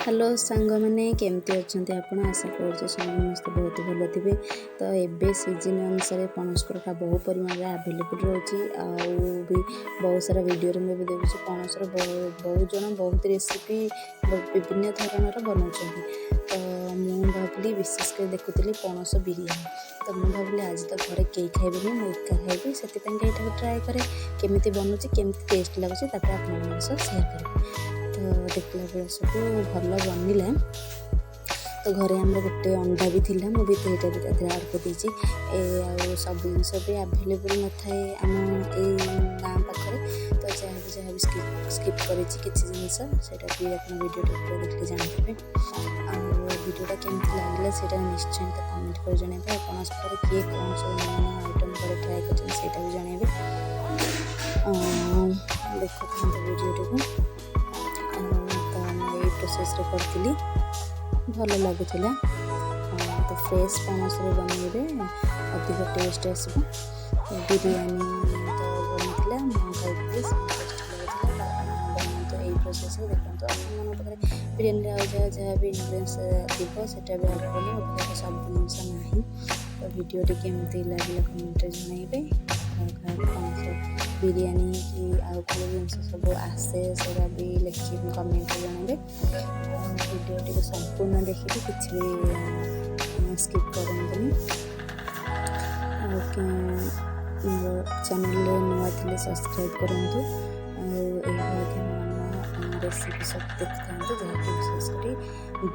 Hello सांग मैंने केमती अच्छा आप आशा कर समस्त बहुत भल थे। तो ये सीजन अनुसार पणसकटा बहु परिमाण आवेलेबल रोचे भी बहुत सारा वीडियो में भी देखुँ पणसर बहुत जन बहुत रेसिपी विभिन्न धरणर बनाऊँ। तो मुझे भाविली विशेषकर देखुली पणस बिरियानी। तो मुझे भाविली आज तो घरे कई खाइबे मुझे एका खाइबी से ट्राए करे केमी बनूँ केमी टेस्ट लगुच आप सेयार करें। तो देखला बेले सब भल बनला। तो घरे आम गोटे अंडा भी थिला मुझे तो यहाँ आड कर सब जिन भी आवेलेबल न थाए आम गाँ पाखे। तो जहाँ भी स्किप कर जिनस से वीडियो देखते जानते वीडियोटा केमती लगे से निश्चय तो कमेंट कर जनइबे। पणसकटारे किए कौन सब नया नया आइटम कर ट्राए कर भी जनइबे। देखो वीडियो को प्रोसेस करी भल लगुला। तो फ्रेश पणस बनइबे अधिक टेस्ट आसो। बिरियानी तो बनता मुझे खाई तो यही प्रोसेस देखते आप बिरियानी जहाँ भी इनग्रेडिएंट्स थी से भी आड कले मत सब जिनस ना। तो वीडियो केमती लगे कमेंट जनइबे। बिरियानी कि आउ कल जिनस सब आसे से भी लिखी कमेंट जनइबे। वीडियो को संपूर्ण देखिए किसी भी स्किप करनी। चैनल नुआ थे सब्सक्राइब करूँ। रेसिपी सब देखते जहाँकि विशेषकर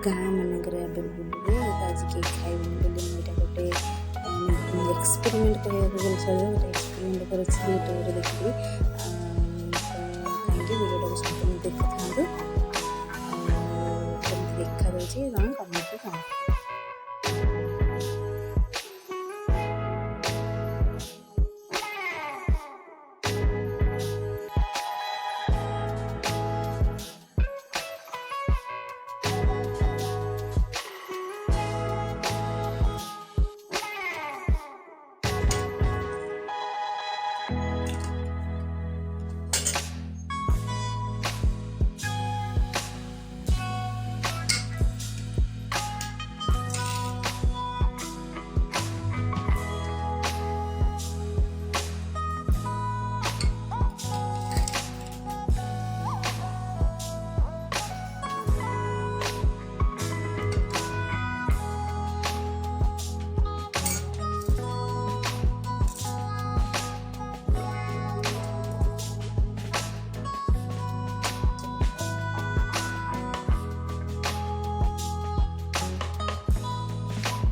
गाँ मानक आवेलेबल हुए। आज कई खाइबे बोली मुझे गोटे एक्सपेरिमेंट कहूँ गले चलो गोटे एक्सपेरिमेंट कर यूट्यूब देखी। तो वीडियो को संपूर्ण देखते देखा कमेंट कमेंट।